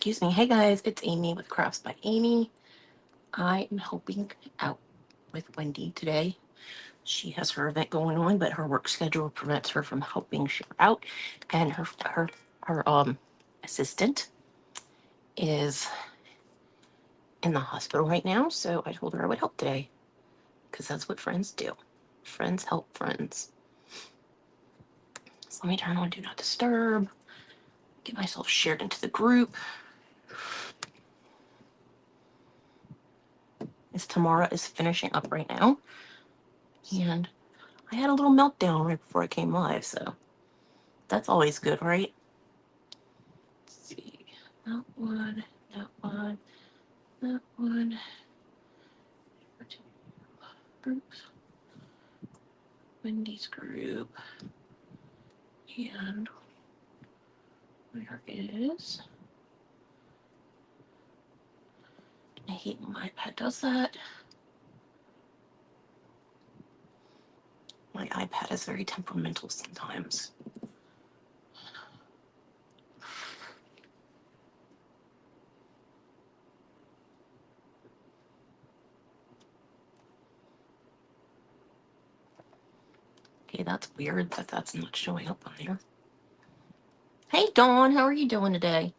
Excuse me. Hey guys, it's Amy with Crafts by Amy. I am helping out with Wendy today. She has her event going on, but her work schedule prevents her from helping share out. And her assistant is in the hospital right now, so I told her I would help today because that's what friends do. Friends help friends. So let me turn on Do Not Disturb. Get myself shared into the group. Tamara is finishing up right now, and I had a little meltdown right before I came live, so that's always good, right? Let's see. That one, that one, that one. Groups. Wendy's group. And where is? I hate when my iPad does that. My iPad is very temperamental sometimes. Okay, that's weird that that's not showing up on there. Hey, Dawn, how are you doing today?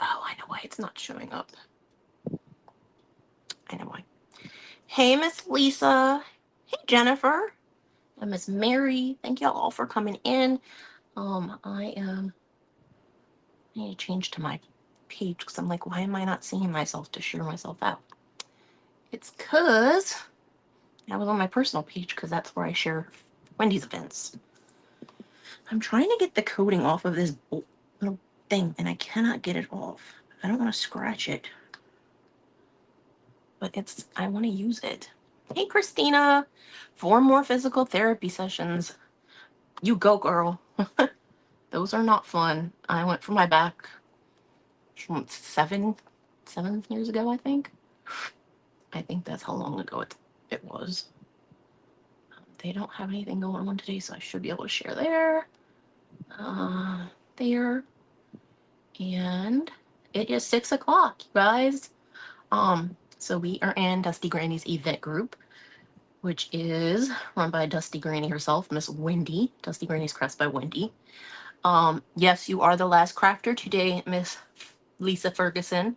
Oh, I know why it's not showing up. I know why. Hey, Miss Lisa. Hey, Jennifer. And Miss Mary. Thank y'all all for coming in. I need to change to my page because I'm like, why am I not seeing myself to share myself out? It's because I was on my personal page because that's where I share Wendy's events. I'm trying to get the coating off of this little thing and I cannot get it off. I don't want to scratch it, but I want to use it. Hey, Christina, 4 more physical therapy sessions. You go, girl. Those are not fun. I went for my back from 7 years ago, I think. I think that's how long ago it was. They don't have anything going on today, so I should be able to share there. There. And it is 6 o'clock, you guys. So we are in Dusty Granny's event group, which is run by Dusty Granny herself, Miss Wendy. Dusty Granny's Crafts by Wendy. Yes, you are the last crafter today, Miss Lisa Ferguson.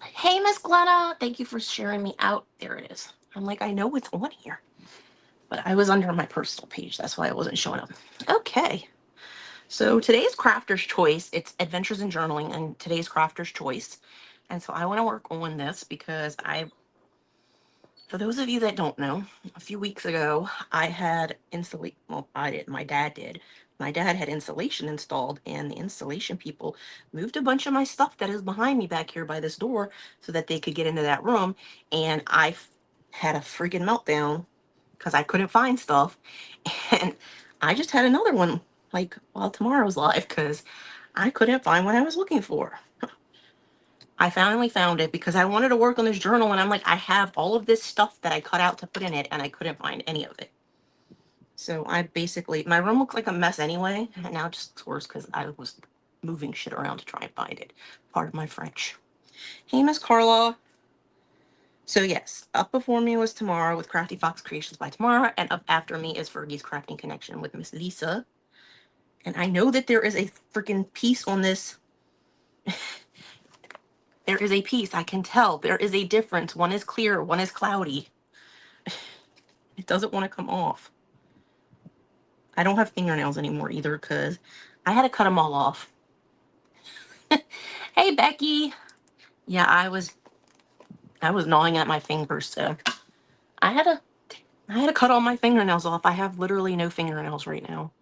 Hey, Miss Glenna, thank you for sharing me out. There it is. I'm like, I know it's on here, but I was under my personal page. That's why I wasn't showing up. Okay. So today's crafter's choice, it's Adventures in Journaling and today's crafter's choice. And so I want to work on this because for those of you that don't know, a few weeks ago, I had my dad did. My dad had insulation installed, and the installation people moved a bunch of my stuff that is behind me back here by this door so that they could get into that room. And I had a freaking meltdown because I couldn't find stuff. And I just had another one like while tomorrow's live because I couldn't find what I was looking for. I finally found it because I wanted to work on this journal and I'm like, I have all of this stuff that I cut out to put in it and I couldn't find any of it. So my room looks like a mess anyway, and now it just looks worse because I was moving shit around to try and find it. Part of my French. Hey, Miss Carla. So yes, up before me was Tamara with Crafty Fox Creations by Tamara, and up after me is Fergie's Crafting Connection with Miss Lisa. And I know that there is a freaking piece on this. There is a piece, I can tell. There is a difference. One is clear, one is cloudy. It doesn't want to come off. I don't have fingernails anymore either because I had to cut them all off. Hey, Becky. Yeah, I was gnawing at my fingers, so I had to cut all my fingernails off. I have literally no fingernails right now.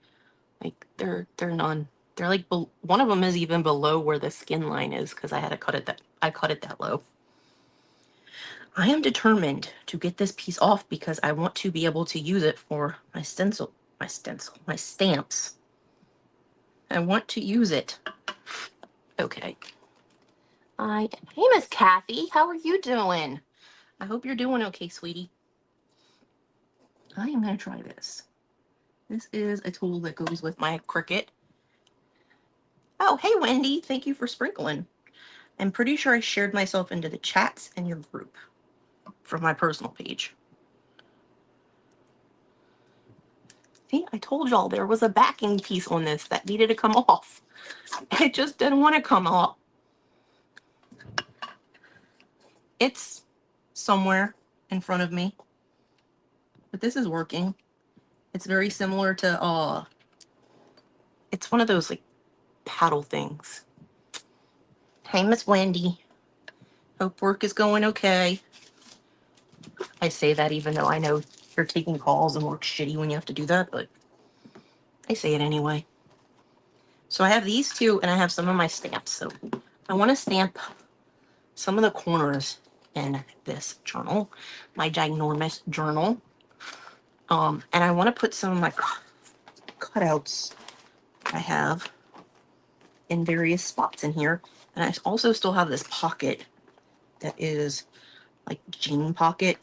Like they're none. They're like one of them is even below where the skin line is because I cut it that low. I am determined to get this piece off because I want to be able to use it for my stamps. I want to use it. Okay. Hey, Miss Kathy, how are you doing? I hope you're doing okay, sweetie. I am going to try this. This is a tool that goes with my Cricut. Oh, hey, Wendy. Thank you for sprinkling. I'm pretty sure I shared myself into the chats and your group from my personal page. See, I told y'all there was a backing piece on this that needed to come off. It just didn't want to come off. It's somewhere in front of me, but this is working. It's very similar to, it's one of those like paddle things. Hey, Miss Wendy. Hope work is going okay. I say that even though I know you're taking calls and work's shitty when you have to do that, but I say it anyway. So I have these two and I have some of my stamps. So I want to stamp some of the corners in this journal, my ginormous journal. And I want to put some of my cutouts I have in various spots in here. And I also still have this pocket that is like jean pocket.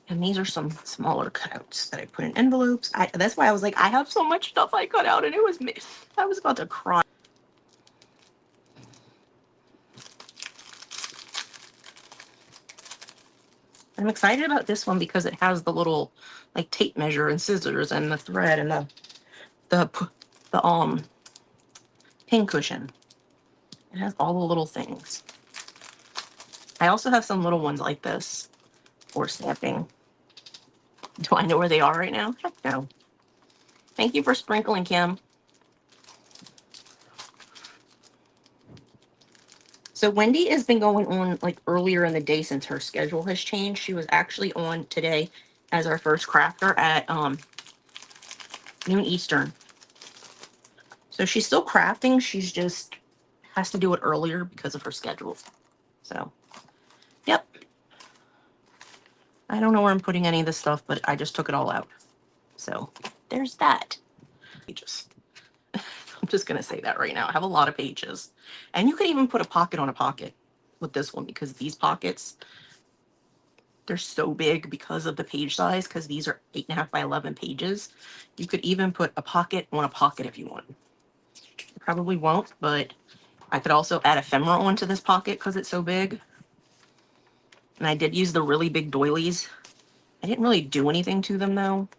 And these are some smaller cutouts that I put in envelopes. That's why I was like, I have so much stuff I cut out, and I was about to cry. I'm excited about this one because it has the little like tape measure and scissors and the thread and the pin cushion. It has all the little things. I also have some little ones like this for stamping. Do I know where they are right now? Heck no. Thank you for sprinkling, Kim. So Wendy has been going on like earlier in the day since her schedule has changed. She was actually on today as our first crafter at noon Eastern. So she's still crafting. She's just has to do it earlier because of her schedule. So, yep. I don't know where I'm putting any of this stuff, but I just took it all out. So there's that. Pages. I'm just going to say that right now. I have a lot of pages. And you could even put a pocket on a pocket with this one because these pockets, they're so big because of the page size, because these are 8.5 by 11 pages. You could even put a pocket on a pocket if you want. You probably won't, but I could also add ephemera onto this pocket because it's so big. And I did use the really big doilies. I didn't really do anything to them though.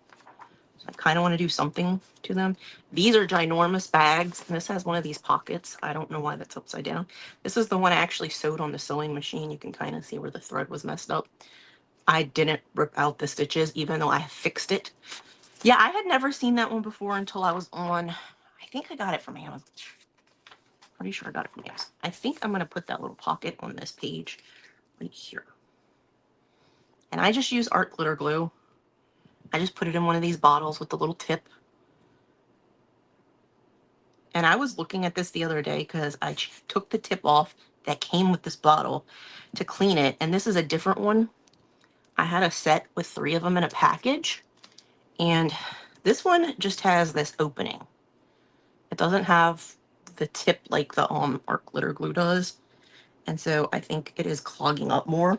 So I kind of want to do something to them. These are ginormous bags, and this has one of these pockets. I don't know why that's upside down. This is the one I actually sewed on the sewing machine. You can kind of see where the thread was messed up. I didn't rip out the stitches, even though I fixed it. Yeah, I had never seen that one before until I was on, I think I got it from Amazon. Pretty sure I got it from Amazon. I think I'm going to put that little pocket on this page right here. And I just use art glitter glue. I just put it in one of these bottles with the little tip. And I was looking at this the other day because I took the tip off that came with this bottle to clean it. And this is a different one. I had a set with 3 of them in a package. And this one just has this opening. It doesn't have the tip like the art glitter glue does. And so I think it is clogging up more.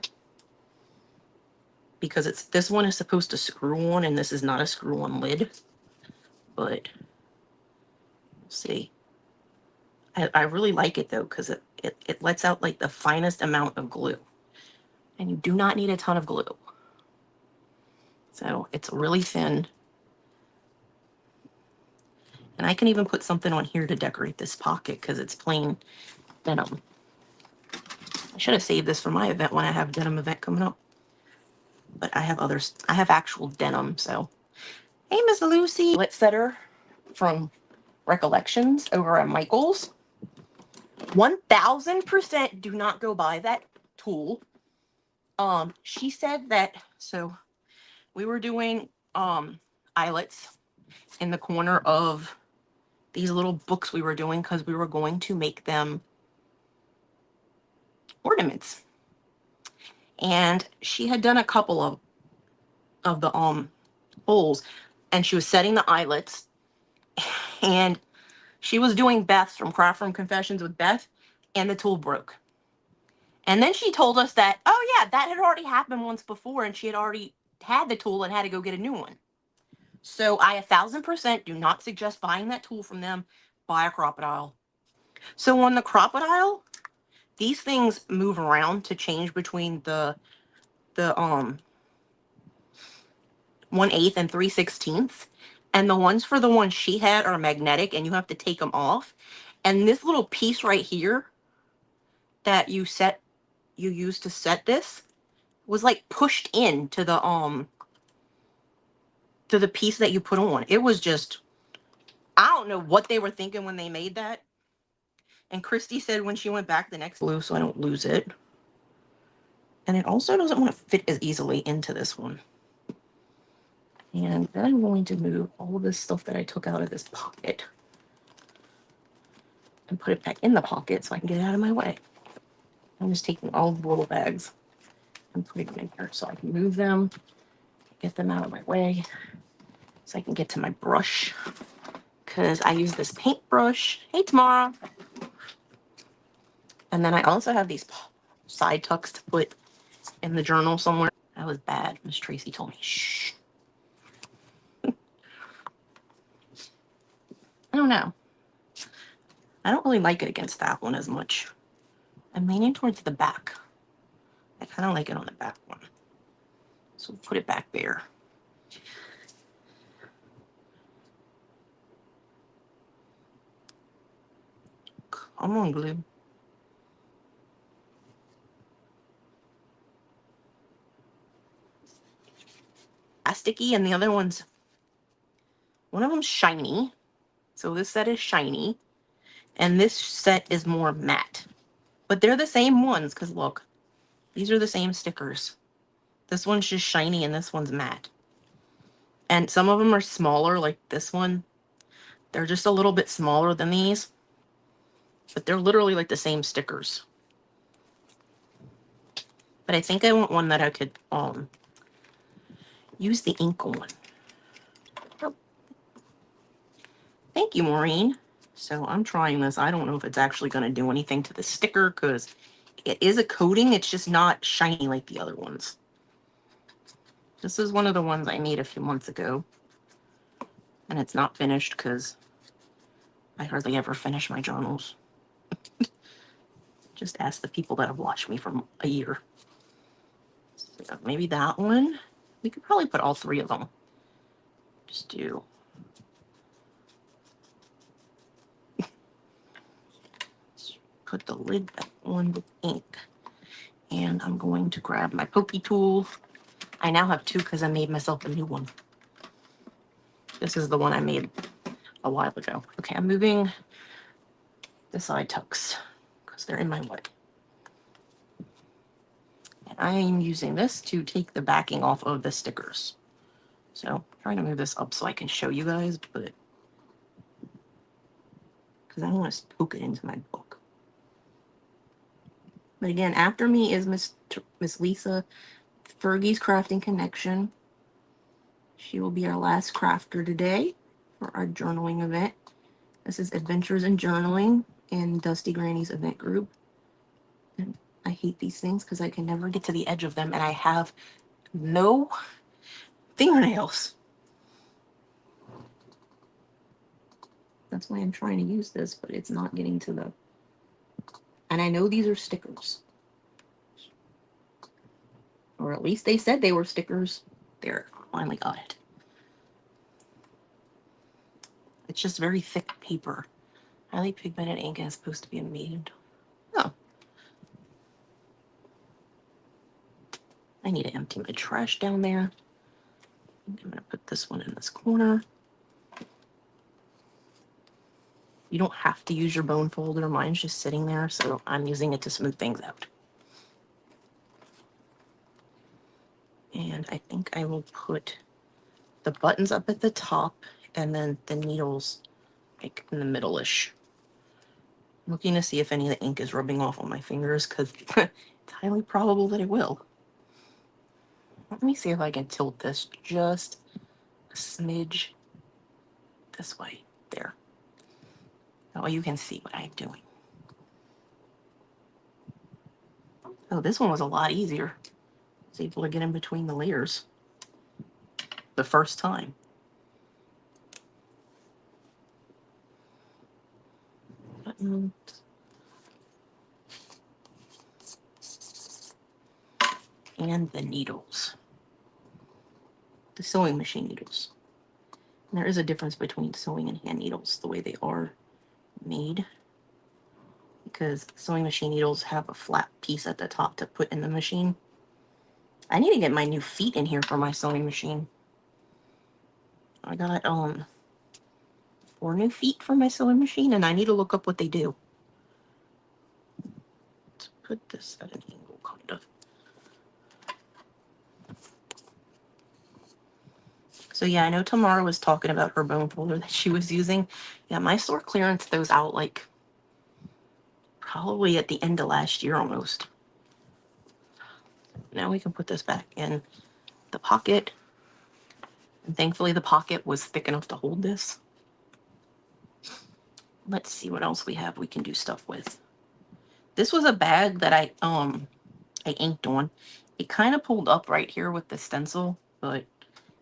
Because this one is supposed to screw on and this is not a screw on lid. But we'll see. I really like it though, because it lets out like the finest amount of glue. And you do not need a ton of glue. So it's really thin. And I can even put something on here to decorate this pocket because it's plain denim. I should have saved this for my event when I have a denim event coming up. But I have others. I have actual denim, so. Hey, Miss Lucy. Lit setter from Recollections over at Michael's. 1000% do not go buy that tool. She said that, so we were doing eyelets in the corner of these little books we were doing because we were going to make them ornaments. And she had done a couple of the holes, and she was setting the eyelets, and she was doing Beth's from Craft Room Confessions with Beth, and the tool broke. And then she told us that, oh yeah, that had already happened once before, and she had already had the tool and had to go get a new one. So I 1000% do not suggest buying that tool from them. Buy a crocodile. So on the crocodile, these things move around to change between the 1/8 and 3/16. And the ones for the one she had are magnetic and you have to take them off. And this little piece right here that you use to set this was like pushed in to the piece that you put on. It was just, I don't know what they were thinking when they made that. And Christy said when she went back the next blue, so I don't lose it. And it also doesn't want to fit as easily into this one. And then I'm going to move all of this stuff that I took out of this pocket and put it back in the pocket so I can get it out of my way. I'm just taking all the little bags and putting them in here so I can move them, get them out of my way, so I can get to my brush. Because I use this paintbrush. Hey, Tamara. And then I also have these side tucks to put in the journal somewhere. That was bad. Miss Tracy told me, shh. I don't know. I don't really like it against that one as much. I'm leaning towards the back. I kind of like it on the back one. So we'll put it back there. Come on, glue. Plasticky, and the other one's, one of them's shiny. So this set is shiny. And this set is more matte. But they're the same ones, because look, these are the same stickers. This one's just shiny and this one's matte. And some of them are smaller, like this one. They're just a little bit smaller than these. But they're literally like the same stickers. But I think I want one that I could use the ink on. Oh. Thank you, Maureen. So I'm trying this. I don't know if it's actually going to do anything to the sticker because it is a coating. It's just not shiny like the other ones. This is one of the ones I made a few months ago. And it's not finished because I hardly ever finish my journals. Just ask the people that have watched me for a year. So maybe that one. We could probably put all three of them. Just do. Put the lid back on with ink. And I'm going to grab my pokey tool. I now have two because I made myself a new one. This is the one I made a while ago. Okay, I'm moving the side tucks because they're in my way. And I am using this to take the backing off of the stickers. So I'm trying to move this up so I can show you guys, but because I don't want to poke it into my book. But again, after me is Miss Lisa, Fergi's Crafting Connection. She will be our last crafter today for our journaling event. This is Adventures in Journaling in Dusty Granny's event group. And I hate these things because I can never get to the edge of them and I have no fingernails. That's why I'm trying to use this, but it's not getting to the... And I know these are stickers. Or at least they said they were stickers. There, finally got it. It's just very thick paper. Highly pigmented ink is supposed to be made. Oh. I need to empty my trash down there. I'm going to put this one in this corner. You don't have to use your bone folder. Mine's just sitting there, so I'm using it to smooth things out. And I think I will put the buttons up at the top and then the needles like in the middle-ish. I'm looking to see if any of the ink is rubbing off on my fingers because it's highly probable that it will. Let me see if I can tilt this just a smidge this way. There. That way you can see what I'm doing. Oh, this one was a lot easier. I was able to get in between the layers. the first time. Buttons. And the needles. The sewing machine needles. And there is a difference between sewing and hand needles, the way they are made. Because sewing machine needles have a flat piece at the top to put in the machine. I need to get my new feet in here for my sewing machine. I got 4 new feet for my sewing machine, and I need to look up what they do. Let's put this at an angle, kind of. So yeah, I know Tamara was talking about her bone folder that she was using. Yeah, my store clearance those out like probably at the end of last year almost. Now we can put this back in the pocket. And thankfully the pocket was thick enough to hold this. Let's see what else we have we can do stuff with. This was a bag that I inked on. It kind of pulled up right here with the stencil, but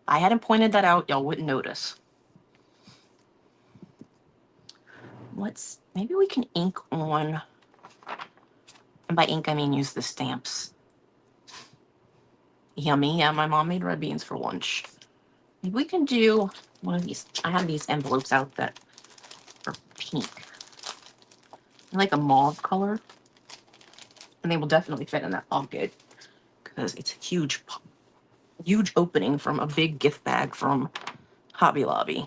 I hadn't pointed that out, y'all wouldn't notice. Maybe we can ink on, and by ink I mean use the stamps. Yummy, yeah, my mom made red beans for lunch. Maybe we can do one of these. I have these envelopes out that are pink. I like a mauve color. And they will definitely fit in that pocket because it's a huge opening from a big gift bag from Hobby Lobby.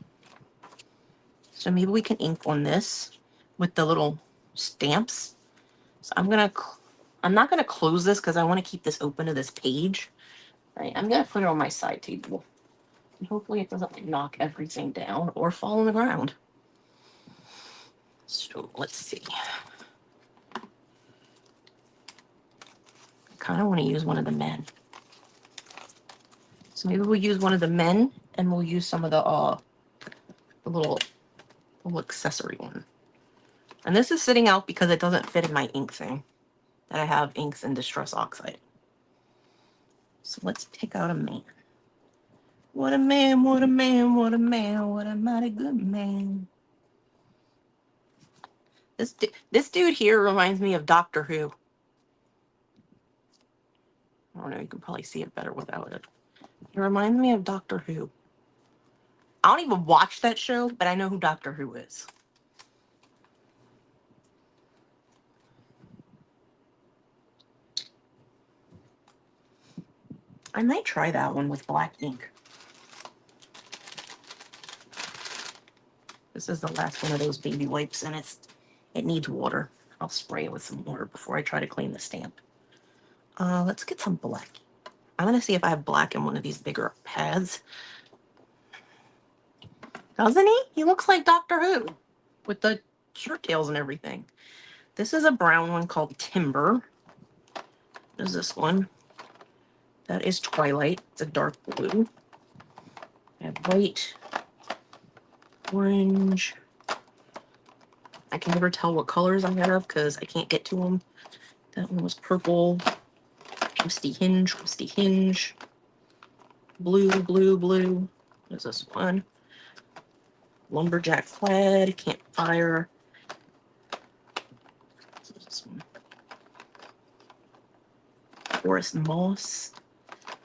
So maybe we can ink on this with the little stamps. So I'm not gonna close this because I want to keep this open to this page. Right, I'm gonna put it on my side table. And hopefully it doesn't like, knock everything down or fall on the ground. So let's see. I kind of want to use one of the men. So maybe we'll use one of the men and we'll use some of the little accessory one. And this is sitting out because it doesn't fit in my ink thing that I have inks in Distress Oxide. So let's pick out a man. What a man, what a man, what a man, what a mighty good man. This dude here reminds me of Doctor Who. I don't know, you can probably see it better without it. He reminds me of Doctor Who. I don't even watch that show, but I know who Doctor Who is. I might try that one with black ink. This is the last one of those baby wipes, and it needs water. I'll spray it with some water before I try to clean the stamp. Let's get some black. I'm going to see if I have black in one of these bigger pads. Doesn't he? He looks like Doctor Who with the shirt tails and everything. This is a brown one called Timber. There's this one. That is Twilight. It's a dark blue. I have white, orange. I can never tell what colors I have because I can't get to them. That one was purple. Twisty hinge, twisty hinge. Blue, blue, blue. What is this one? Lumberjack plaid, campfire. What is this one? Forest moss.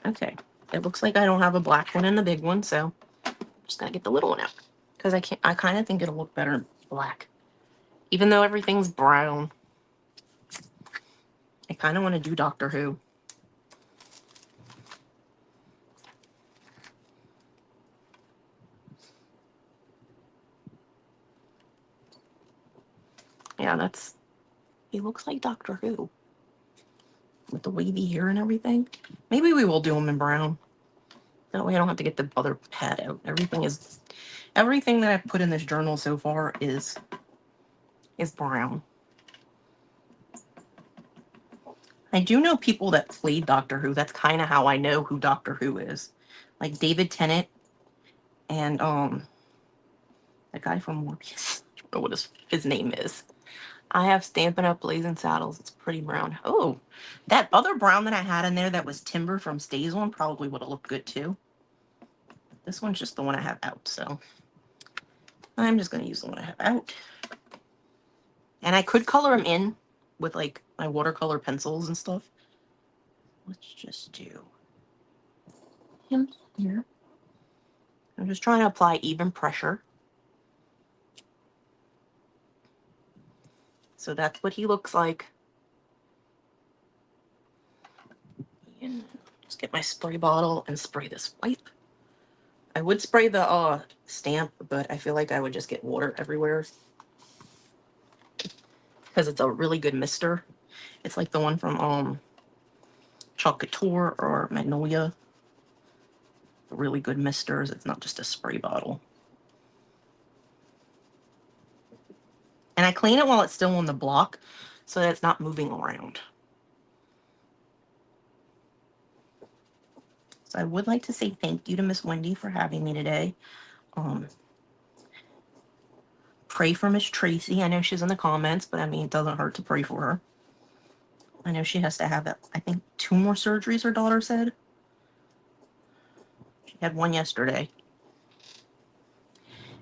Okay. It looks like I don't have a black one in the big one, so I'm just gonna get the little one out. Because I kind of think it'll look better in black. Even though everything's brown. I kind of want to do Doctor Who. Yeah, he looks like Doctor Who. With the wavy hair and everything. Maybe we will do him in brown. That way I don't have to get the other pad out. Everything that I've put in this journal so far is brown. I do know people that played Doctor Who. That's kind of how I know who Doctor Who is. Like David Tennant and the guy from Morbius. I don't know what his name is. I have Stampin' Up! Blazing Saddles. It's pretty brown. Oh, that other brown that I had in there that was Timber from Stays On probably would have looked good too. This one's just the one I have out, so I'm just going to use the one I have out. And I could color him in with like my watercolor pencils and stuff. Let's just do him here. I'm just trying to apply even pressure. So that's what he looks like. And just get my spray bottle and spray this wipe. I would spray the stamp, but I feel like I would just get water everywhere. Because it's a really good mister. It's like the one from Chocolate Couture or Magnolia. Really good misters. It's not just a spray bottle. And I clean it while it's still on the block so that it's not moving around. So I would like to say thank you to Miss Wendy for having me today. Pray for Miss Tracy. I know she's in the comments, but I mean, it doesn't hurt to pray for her. I know she has to have, I think, 2 more surgeries, her daughter said. She had one yesterday.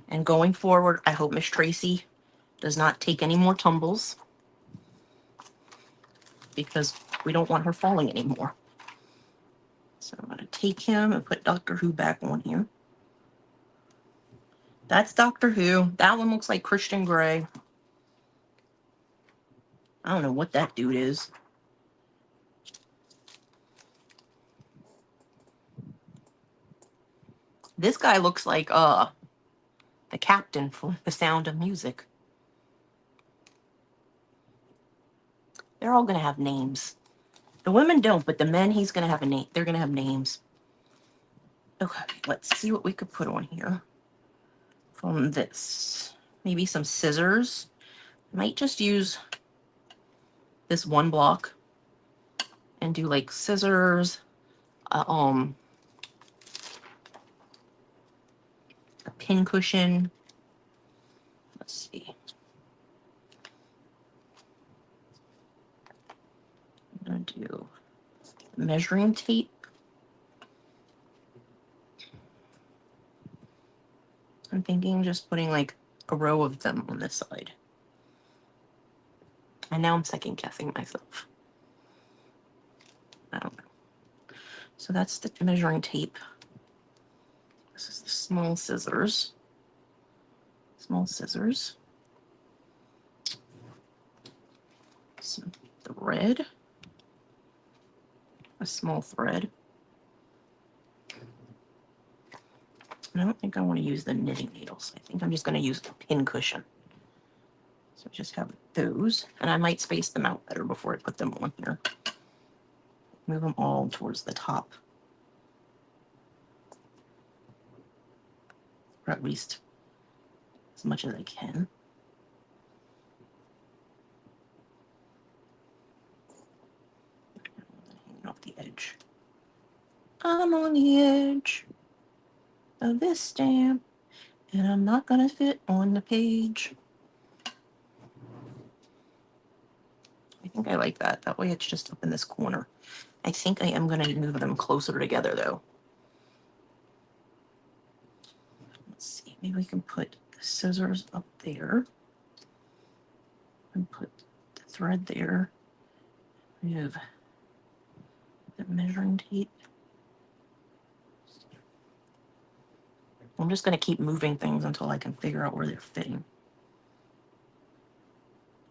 And going forward, I hope Miss Tracy does not take any more tumbles, because we don't want her falling anymore. So I'm going to take him and put Doctor Who back on here. That's Doctor Who. That one looks like Christian Grey. I don't know what that dude is. This guy looks like the captain from The Sound of Music. They're all going to have names. The women don't, but the men, he's going to have a name. They're going to have names. Okay, let's see what we could put on here from this. Maybe some scissors. Might just use this one block and do like scissors, a pin cushion. Let's see. I'm going to do measuring tape. I'm thinking just putting like a row of them on this side. And now I'm second guessing myself. I don't know. So that's the measuring tape. This is the small scissors. Small scissors. Some thread. A small thread. And I don't think I want to use the knitting needles. I think I'm just going to use the pin cushion. So just have those. And I might space them out better before I put them on here. Move them all towards the top. Or at least as much as I can. Hanging off the edge. I'm on the edge of this stamp, and I'm not gonna fit on the page. I think I like that. That way it's just up in this corner. I think I am gonna move them closer together though. Let's see, maybe we can put the scissors up there and put the thread there. Move the measuring tape. I'm just going to keep moving things until I can figure out where they're fitting.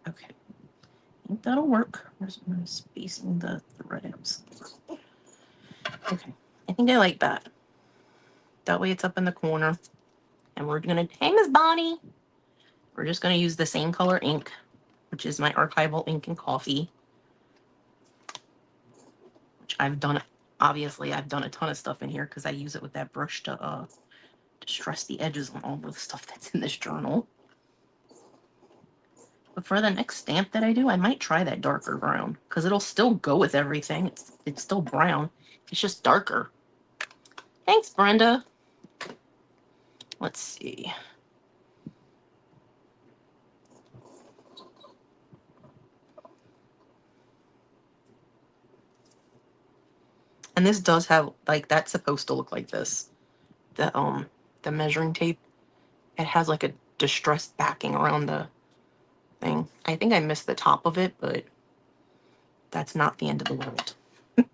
Okay. I think that'll work. I'm spacing the thread out. Okay. I think I like that. That way it's up in the corner. And we're going to, hey, Miss Bonnie. We're just going to use the same color ink, which is my archival ink and coffee. Which I've done, obviously, I've done a ton of stuff in here because I use it with that brush to stress the edges on all the stuff that's in this journal. But for the next stamp that I do, I might try that darker brown because it'll still go with everything. It's still brown. It's just darker. Thanks, Brenda. Let's see. And this does have, like, that's supposed to look like this. the measuring tape. It has like a distressed backing around the thing. I think I missed the top of it, but that's not the end of the world. I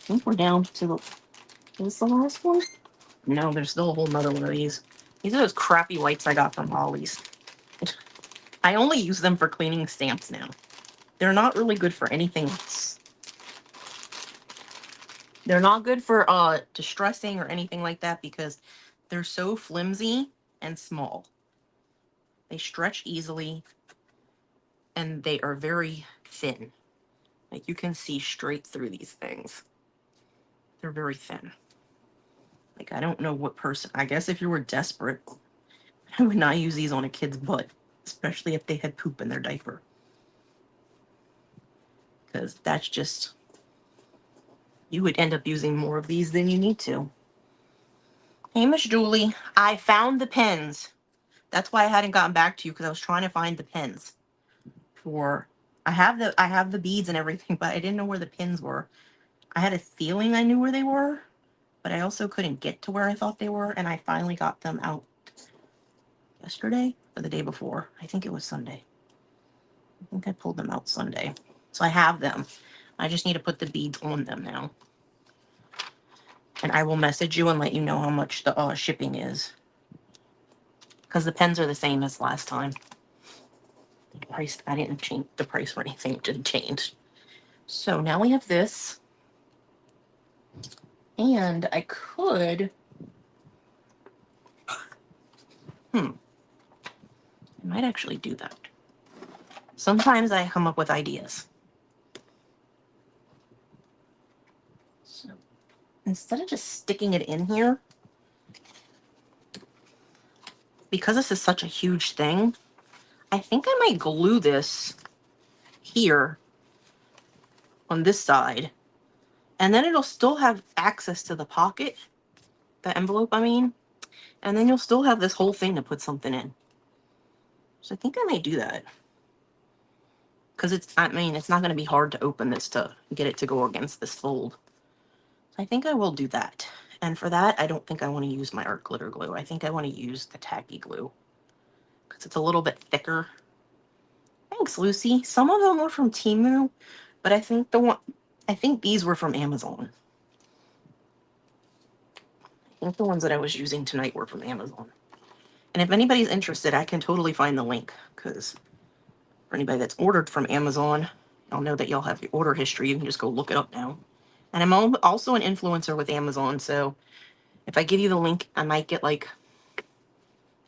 think we're down to the... Is this the last one? No, there's still a whole nother one of these. These are those crappy whites I got from Ollie's. I only use them for cleaning stamps now. They're not really good for anything else. They're not good for distressing or anything like that because they're so flimsy and small. They stretch easily and they are very thin. Like you can see straight through these things. They're very thin. Like I don't know what person, I guess if you were desperate, I would not use these on a kid's butt, especially if they had poop in their diaper. Because that's just, you would end up using more of these than you need to. Hey, Miss Julie, I found the pens. That's why I hadn't gotten back to you, because I was trying to find the pins for, I have the beads and everything, but I didn't know where the pins were. I had a feeling I knew where they were, but I also couldn't get to where I thought they were, and I finally got them out yesterday or the day before. I think it was Sunday. I think I pulled them out Sunday. So I have them. I just need to put the beads on them now. And I will message you and let you know how much the shipping is. Because the pens are the same as last time. The price, I didn't change the price or anything. It didn't change. So now we have this. And I could... I might actually do that. Sometimes I come up with ideas. So instead of just sticking it in here, because this is such a huge thing, I think I might glue this here on this side, and then it'll still have access to the pocket, the envelope, I mean, and then you'll still have this whole thing to put something in. So I think I might do that. Because it's, I mean, it's not going to be hard to open this to get it to go against this fold. So I think I will do that. And for that, I don't think I want to use my art glitter glue. I think I want to use the tacky glue. Because it's a little bit thicker. Thanks, Lucy. Some of them were from Temu, but I think these were from Amazon. I think the ones that I was using tonight were from Amazon. And if anybody's interested, I can totally find the link, because for anybody that's ordered from Amazon, y'all know that y'all have the order history. You can just go look it up now. And I'm also an influencer with Amazon, so if I give you the link, I might get like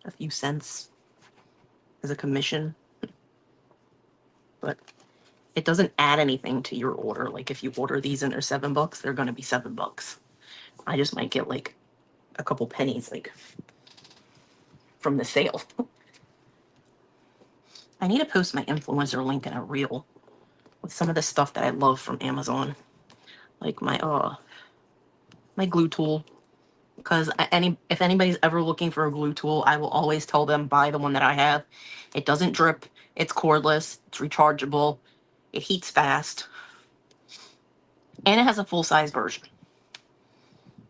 a few cents as a commission. But it doesn't add anything to your order. Like if you order these and they're $7, they're going to be $7. I just might get like a couple pennies, like from the sale. I need to post my influencer link in a reel with some of the stuff that I love from Amazon, like my my glue tool. Because if anybody's ever looking for a glue tool, I will always tell them buy the one that I have. It doesn't drip. It's cordless. It's rechargeable. It heats fast. And it has a full-size version.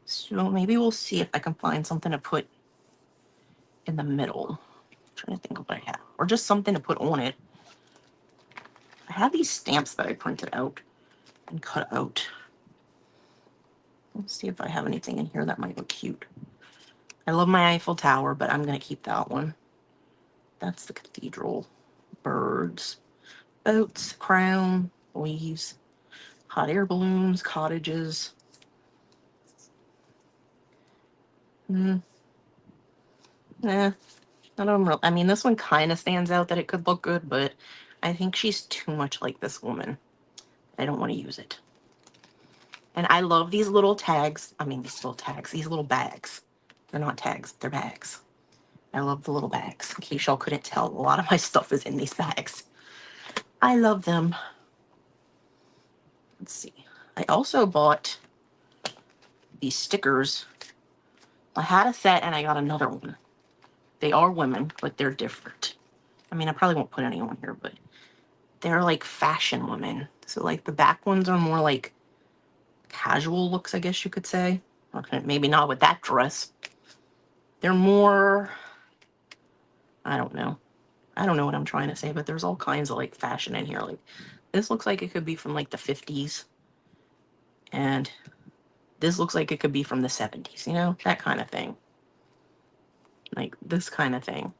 So maybe we'll see if I can find something to put in the middle. I'm trying to think of what I have. Or just something to put on it. I have these stamps that I printed out and cut out. Let's see if I have anything in here that might look cute. I love my Eiffel Tower, but I'm going to keep that one. That's the cathedral. Birds, boats, crown, leaves, hot air balloons, cottages. Nah, none of them real. I mean, this one kind of stands out that it could look good, but I think she's too much like this woman. I don't want to use it. And I love these little tags. I mean, these little tags, these little bags. They're not tags, they're bags. I love the little bags. In case y'all couldn't tell, a lot of my stuff is in these bags. I love them. Let's see. I also bought these stickers. I had a set and I got another one. They are women, but they're different. I mean, I probably won't put any on here, but they're like fashion women. So like the back ones are more like casual looks, I guess you could say. Okay, maybe not with that dress. They're more, I don't know. I don't know what I'm trying to say, but there's all kinds of like fashion in here. Like this looks like it could be from like the 50s. And this looks like it could be from the 70s, you know, that kind of thing. Like this kind of thing.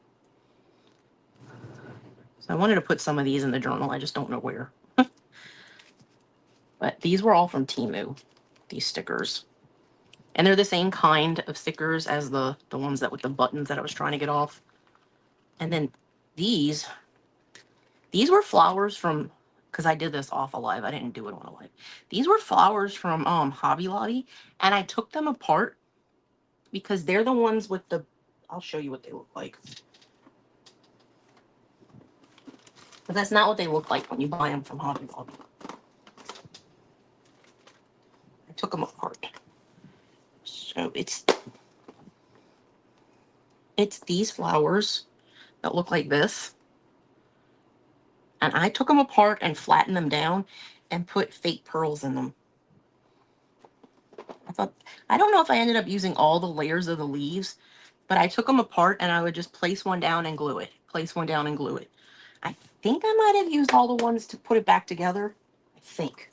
So I wanted to put some of these in the journal. I just don't know where. But these were all from Temu, these stickers. And they're the same kind of stickers as the ones that with the buttons that I was trying to get off. And then these were flowers from, because I did this off a live. I didn't do it on a live. These were flowers from Hobby Lobby. And I took them apart because they're the ones with the, I'll show you what they look like. But that's not what they look like when you buy them from Hobby Lobby. I took them apart. So it's these flowers that look like this. And I took them apart and flattened them down and put fake pearls in them. I don't know if I ended up using all the layers of the leaves, but I took them apart and I would just place one down and glue it. Place one down and glue it. I think I might have used all the ones to put it back together. I think.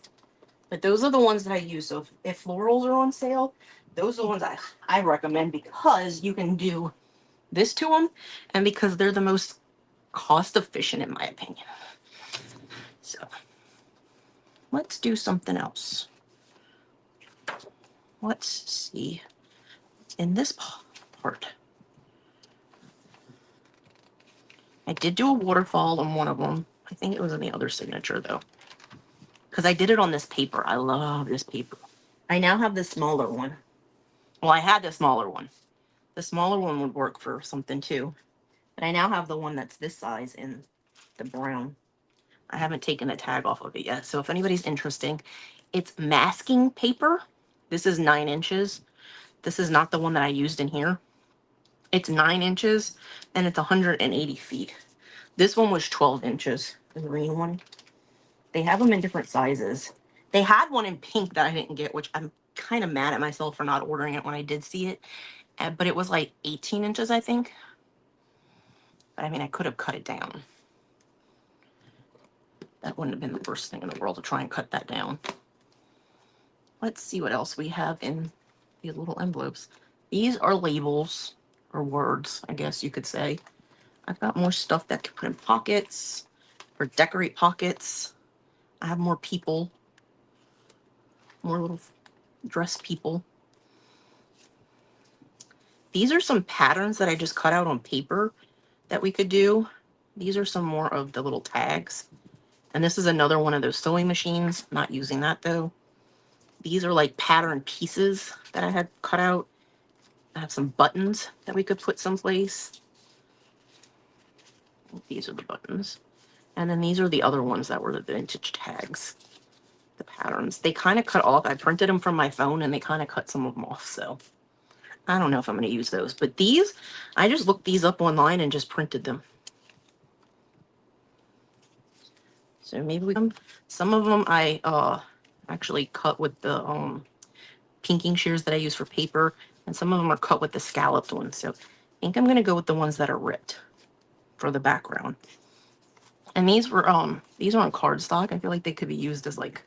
But those are the ones that I use. So if florals are on sale, those are the ones I recommend because you can do this to them and because they're the most cost efficient in my opinion. So let's do something else. Let's see. In this part, I did do a waterfall on one of them. I think it was in the other signature though. Because I did it on this paper. I love this paper. I now have the smaller one. Well, I had the smaller one. The smaller one would work for something too. But I now have the one that's this size in the brown. I haven't taken the tag off of it yet. So if anybody's interested, it's masking paper. This is 9 inches. This is not the one that I used in here. It's 9 inches and it's 180 feet. This one was 12 inches, the green one. They have them in different sizes. They had one in pink that I didn't get, which I'm kind of mad at myself for not ordering it when I did see it. But it was like 18 inches, I think. But I mean, I could have cut it down. That wouldn't have been the worst thing in the world to try and cut that down. Let's see what else we have in these little envelopes. These are labels, or words, I guess you could say. I've got more stuff that can put in pockets, or decorate pockets. I have more people. More little dressed people. These are some patterns that I just cut out on paper that we could do. These are some more of the little tags. And this is another one of those sewing machines. Not using that though. These are like pattern pieces that I had cut out. I have some buttons that we could put someplace. These are the buttons. And then these are the other ones that were the vintage tags. The patterns. They kind of cut off. I printed them from my phone and they kind of cut some of them off. So I don't know if I'm going to use those. But these, I just looked these up online and just printed them. So maybe some of them I actually cut with the pinking shears that I use for paper. And some of them are cut with the scalloped ones. So I think I'm going to go with the ones that are ripped for the background. And these are on cardstock. I feel like they could be used as like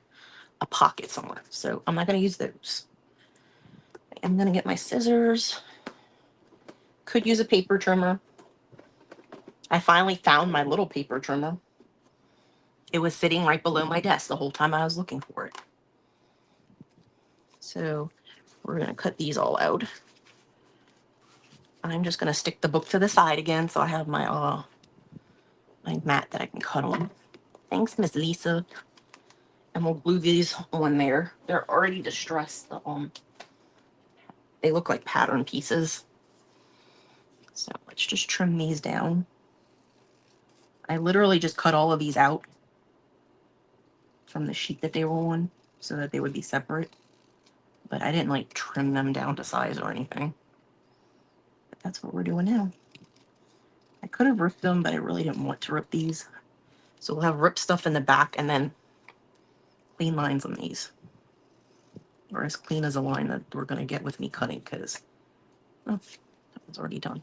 a pocket somewhere. So I'm not going to use those. I'm going to get my scissors. Could use a paper trimmer. I finally found my little paper trimmer. It was sitting right below my desk the whole time I was looking for it. So we're going to cut these all out. I'm just going to stick the book to the side again so I have my my mat that I can cut on. Thanks, Miss Lisa. And we'll glue these on there. They're already distressed. They look like pattern pieces. So let's just trim these down. I literally just cut all of these out from the sheet that they were on so that they would be separate. But I didn't like trim them down to size or anything. But that's what we're doing now. I could have ripped them, but I really didn't want to rip these. So we'll have ripped stuff in the back and then clean lines on these. or as clean as a line that we're going to get with me cutting, because that one's already done.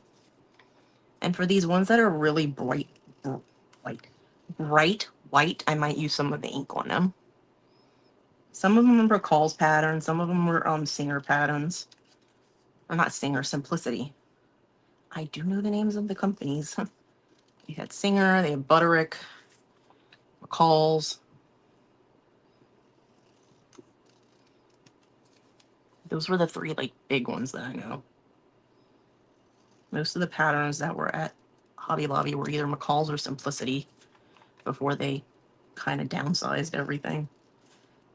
And for these ones that are really bright white, I might use some of the ink on them. Some of them were Call's patterns, some of them were Singer patterns. Or not Singer, Simplicity. I do know the names of the companies. They had Singer, they had Butterick, McCall's. Those were the three like big ones that I know. Most of the patterns that were at Hobby Lobby were either McCall's or Simplicity before they kind of downsized everything.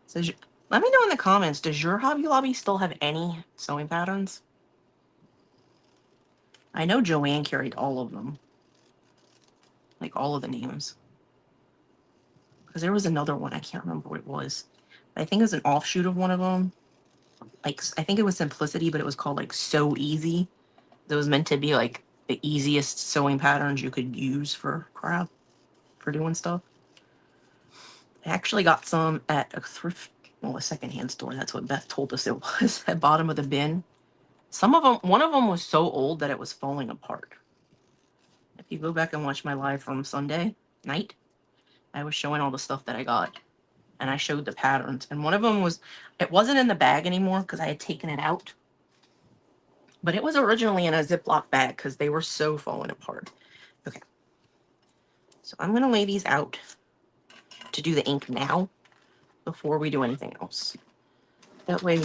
So let me know in the comments, does your Hobby Lobby still have any sewing patterns? I know Joanne carried all of them. Like all of the names. Because there was another one, I can't remember what it was. I think it was an offshoot of one of them. Like, I think it was Simplicity, but it was called like So Easy. That was meant to be like the easiest sewing patterns you could use for craft, for doing stuff. I actually got some at a a secondhand store. That's what Beth told us it was, at bottom of the bin. Some of them, one of them was so old that it was falling apart. If you go back and watch my live from Sunday night, I was showing all the stuff that I got. And I showed the patterns. And one of them was, it wasn't in the bag anymore because I had taken it out. But it was originally in a Ziploc bag because they were so falling apart. Okay. So I'm going to lay these out to do the ink now before we do anything else. That way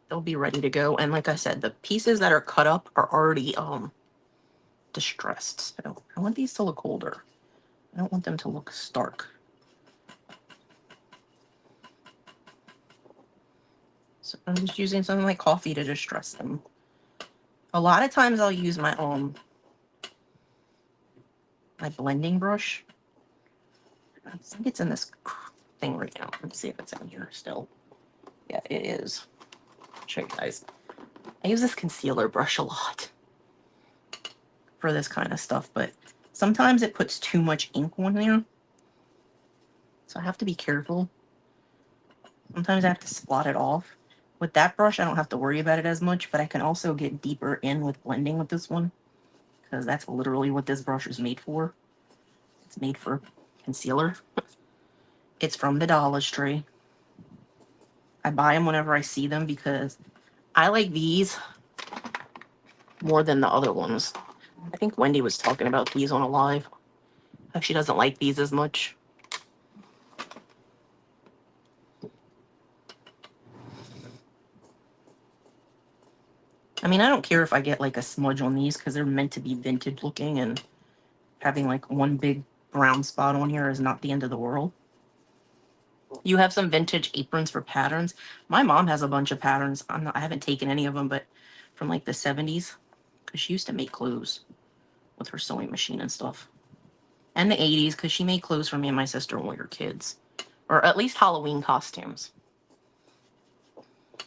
they'll be ready to go. And like I said, the pieces that are cut up are already distressed. So I want these to look older. I don't want them to look stark. So I'm just using some of my coffee to distress them. A lot of times I'll use my my blending brush. I think it's in this thing right now. Let's see if it's in here still. Yeah, it is. I'll show you guys. I use this concealer brush a lot for this kind of stuff, but sometimes it puts too much ink on there. So I have to be careful. Sometimes I have to splot it off. With that brush, I don't have to worry about it as much, but I can also get deeper in with blending with this one, because that's literally what this brush is made for. It's made for concealer. It's from the Dollar Tree. I buy them whenever I see them because I like these more than the other ones. I think Wendy was talking about these on a live. How she doesn't like these as much. I mean, I don't care if I get like a smudge on these because they're meant to be vintage looking, and having like one big brown spot on here is not the end of the world. You have some vintage aprons for patterns. My mom has a bunch of patterns. I haven't taken any of them, but from like the 70s, because she used to make clothes with her sewing machine and stuff. And the 80s, because she made clothes for me and my sister when we were kids. Or at least Halloween costumes.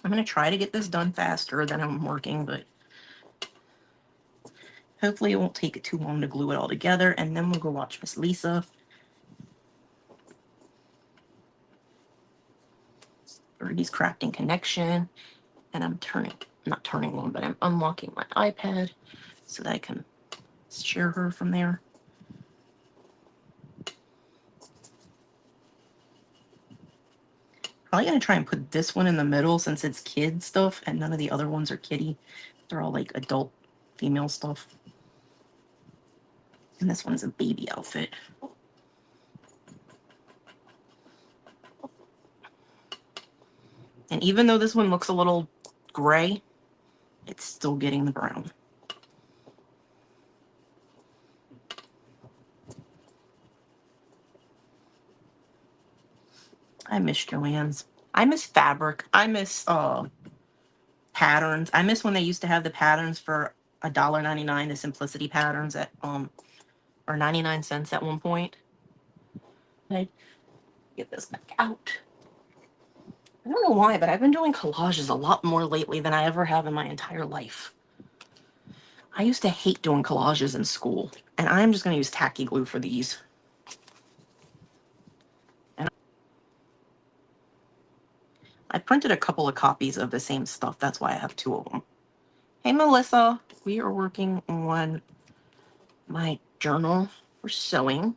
I'm going to try to get this done faster than I'm working, but hopefully it won't take it too long to glue it all together. And then we'll go watch Miss Lisa. Fergi's Crafting Connection. And I'm not turning on, but I'm unlocking my iPad so that I can share her from there. Probably gonna try and put this one in the middle since it's kid stuff and none of the other ones are kiddie. They're all like adult female stuff. And this one's a baby outfit. And even though this one looks a little gray, it's still getting the brown. I miss Joann's. I miss fabric. I miss patterns. I miss when they used to have the patterns for $1.99, the Simplicity patterns at or 99 cents at one point. I get this back out. I don't know why, but I've been doing collages a lot more lately than I ever have in my entire life. I used to hate doing collages in school, and I'm just going to use tacky glue for these. I printed a couple of copies of the same stuff. That's why I have 2 of them. Hey, Melissa. We are working on my journal for sewing.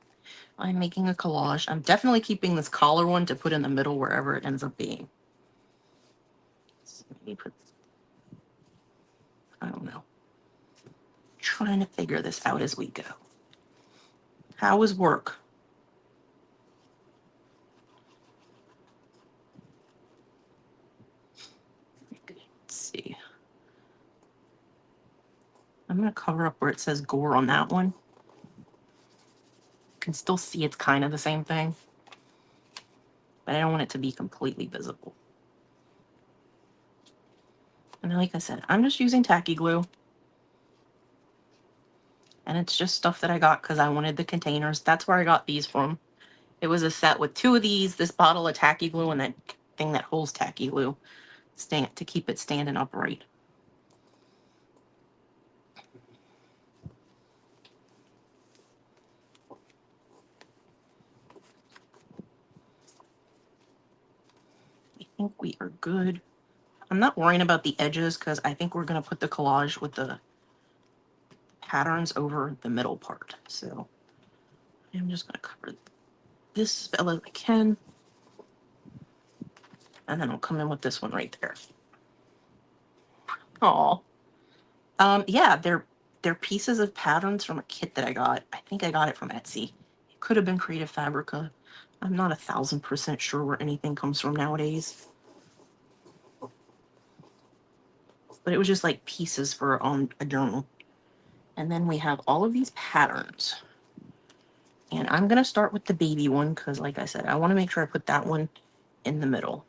I'm making a collage. I'm definitely keeping this collar one to put in the middle wherever it ends up being. So maybe put, I don't know. Trying to figure this out as we go. How was work? Let's see. I'm going to cover up where it says gore on that one. You can still see it's kind of the same thing, but I don't want it to be completely visible. And like I said, I'm just using tacky glue. And it's just stuff that I got because I wanted the containers. That's where I got these from. It was a set with 2 of these, this bottle of tacky glue, and that thing that holds tacky glue to keep it standing upright. I think we are good. I'm not worrying about the edges because I think we're going to put the collage with the patterns over the middle part. So I'm just going to cover this as well as I can. And then I'll come in with this one right there. Aw. Yeah, they're pieces of patterns from a kit that I got. I think I got it from Etsy. It could have been Creative Fabrica. I'm not 1000% sure where anything comes from nowadays. But it was just like pieces for a journal. And then we have all of these patterns. And I'm going to start with the baby one because, like I said, I want to make sure I put that one in the middle.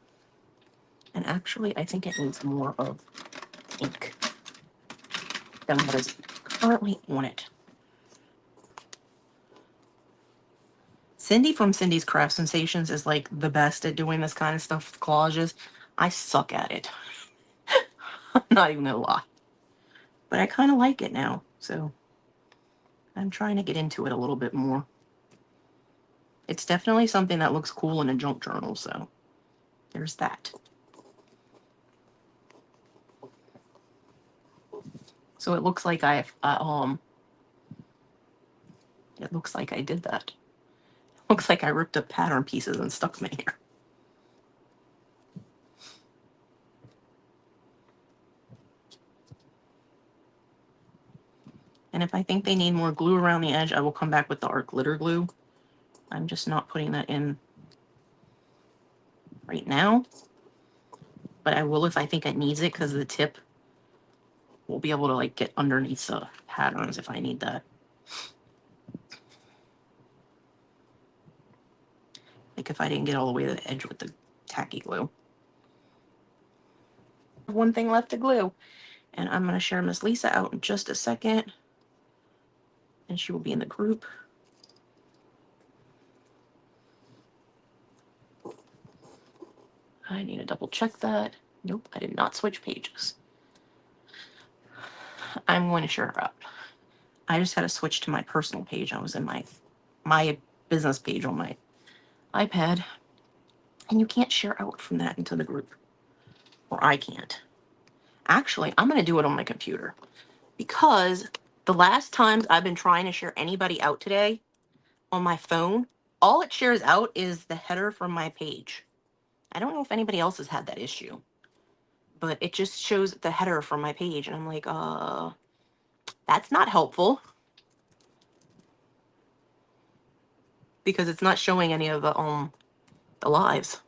And actually, I think it needs more of ink than what is currently on it. Cindy from Cindy's Craft Sensations is like the best at doing this kind of stuff with collages. I suck at it. I'm not even gonna lie. But I kind of like it now, so I'm trying to get into it a little bit more. It's definitely something that looks cool in a junk journal, so there's that. So it looks like it looks like I did that. It looks like I ripped up pattern pieces and stuck them in here. And if I think they need more glue around the edge, I will come back with the art glitter glue. I'm just not putting that in right now. But I will if I think it needs it because the tip will be able to like get underneath the patterns if I need that. Like if I didn't get all the way to the edge with the tacky glue. One thing left to glue. And I'm going to share Miss Lisa out in just a second. And she will be in the group. I need to double check that. Nope, I did not switch pages. I'm going to share her out. I just had to switch to my personal page. I was in my business page on my iPad. And you can't share out from that into the group. Or I can't. Actually, I'm going to do it on my computer. Because the last times I've been trying to share anybody out today on my phone, all it shares out is the header from my page. I don't know if anybody else has had that issue, but it just shows the header from my page. And I'm like, that's not helpful. Because it's not showing any of the lives.